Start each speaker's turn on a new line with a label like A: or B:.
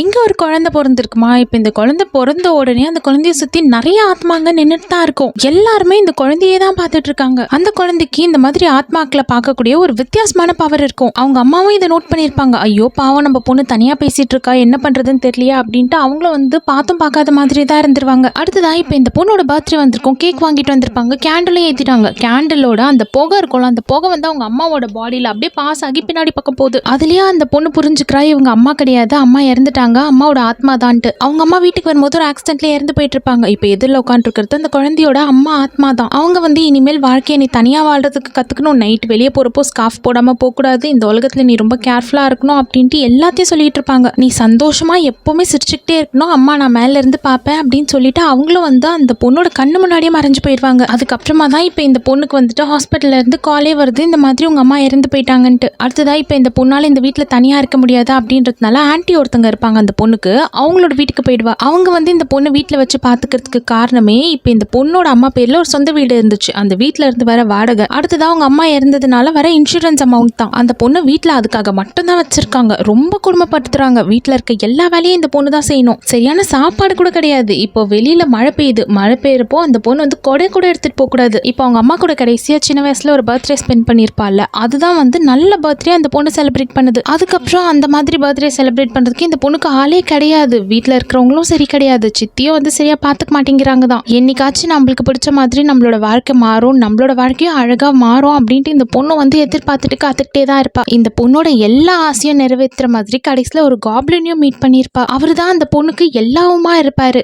A: இங்க ஒரு குழந்தை பொறந்திருக்குமா, இப்ப இந்த குழந்தை பொறந்த உடனே அந்த குழந்தைய சுத்தி நிறைய ஆத்மாங்க நின்னுட்டு தான் இருக்கும். எல்லாருமே இந்த குழந்தையே தான் பார்த்துட்டு இருக்காங்க. அந்த குழந்தைக்கு இந்த மாதிரி ஆத்மாக்களை பார்க்கக்கூடிய ஒரு வித்தியாசமான பவர் இருக்கும். அவங்க அம்மாவும் இதை நோட் பண்ணியிருப்பாங்க. ஐயோ பாவம், நம்ம பொண்ணு தனியா பேசிட்டு இருக்கா, என்ன பண்றதுன்னு தெரியலையா அப்படின்ட்டு அவங்களும் வந்து பார்த்தும் பார்க்காத மாதிரி தான் இருந்துருவாங்க. அடுத்ததா இப்ப இந்த பொண்ணோட பர்த்டே வந்திருக்கும். கேக் வாங்கிட்டு வந்திருப்பாங்க. கேண்டிலும் ஏத்திட்டாங்க. கேண்டிலோட அந்த புகை இருக்கும்ல, அந்த புகை வந்து அவங்க அம்மாவோட பாடியில அப்படியே பாஸ் ஆகி பின்னாடி பக்கம் போகுது. அதுலயே அந்த பொண்ணு புரிஞ்சுக்கிறா, இவங்க அம்மா கிடையாது, அம்மா இறந்துட்டாங்க, அம்மாவோட ஆத்மா தான்ட்டு. அவங்க அம்மா வீட்டுக்கு வரும்போது ஒரு ஆக்சிடென்ட்ல இறந்து போயிட்டு இருப்பாங்க. இப்ப எதிரில் உட்காந்துருக்கிறது அந்த குழந்தையோட அம்மா ஆத்மா தான். அவங்க வந்து இனிமேல் வாழ்க்கையை நீ தனியா வாழ்றதுக்கு கத்துக்கணும், நைட் வெளியே போறப்போ ஸ்கார்ஃப் போடாம போக கூடாது, இந்த உலகத்துல நீ ரொம்ப கேர்ஃபுல்லா இருக்கணும் அப்படின்ட்டு எல்லாத்தையும் சொல்லிட்டு இருப்பாங்க. நீ சந்தோஷமா எப்பவுமே சிரிச்சுக்கிட்டே இருக்கணும், அம்மா நான் மேல இருந்து பார்ப்பேன் அப்படின்னு சொல்லிட்டு அவங்களும் வந்து அந்த பொண்ணோட கண்ணு முன்னாடியே மறைஞ்சு போயிடுவாங்க. அதுக்கப்புறமா தான் இப்ப இந்த பொண்ணுக்கு வந்துட்டு ஹாஸ்பிட்டல்ல இருந்து காலே வருது, இந்த மாதிரி உங்க அம்மா இறந்து போயிட்டாங்கன்ட்டு. அடுத்ததா இப்ப இந்த பொண்ணால இந்த வீட்டுல தனியா இருக்க முடியாது அப்படின்றதுனால ஆன்ட்டி ஒருத்தங்க இருப்பாங்க அந்த பொண்ணுக்கு, அவங்களோட வீட்டுக்கு போயிடுவா. அவங்க வந்து இந்த பொண்ணு வீட்டுல வச்சு பாத்துக்கிறதுக்கு காரணமே இப்ப இந்த பொண்ணோட அம்மா பேர்ல ஒரு சொந்த வீடு இருந்துச்சு, அந்த வீட்டுல இருந்து வர வாடகை, அடுத்ததா அவங்க அம்மா இறந்ததுனால வர இன்சூரன்ஸ் அமௌண்ட் தான். அந்த பொண்ணு வீட்டுல அதுக்காக மட்டும்தான் வச்சிருக்காங்க. ரொம்ப குடும்பப்படுத்துறாங்க. வீட்டுல இருக்க எல்லா வேலையும் இந்த பொண்ணு தான் செய்யணும். சரியான சாப்பாடு கூட கிடையாது. இப்போ வெளியில மழை பெய்யுது, மழை பெய்யறப்போ அந்த பொண்ணு வந்து கொடை கூட எடுத்துட்டு போக கூடாது. இப்போ அவங்க அம்மா கூட கடைசியா சின்ன வயசுல ஒரு பர்த்டே ஸ்பெண்ட் பண்ணிருப்பாள், அதுதான் வந்து நல்ல பர்த்டே அந்த பொண்ணு செலிப்ரேட் பண்ணுது. அதுக்கப்புறம் அந்த மாதிரி பர்த்டே செலிப்ரேட் பண்றதுக்கு இந்த பொண்ணுக்கு ஆளே கிடையாது. வீட்டுல இருக்கிறவங்களும் சரி கிடையாது, சித்தியும் வந்து சரியா பாத்துக்க மாட்டேங்கிறாங்க தான். என்னைக்காச்சும் நம்மளுக்கு பிடிச்ச மாதிரி நம்மளோட வாழ்க்கை மாறும், நம்மளோட வாழ்க்கையும் அழகா மாறும் அப்படின்ட்டு இந்த பொண்ணு வந்து எதிர்பார்த்துட்டு காத்துக்கிட்டே தான் இருப்பா. இந்த பொண்ணோட எல்லா ஆசையும் நிறைவேற்றுற மாதிரி கடைசியில ஒரு காப்ளினையும் மீட் பண்ணியிருப்பா. அவரு தான் அந்த பொண்ணுக்கு எல்லாவுமா இருப்பாரு.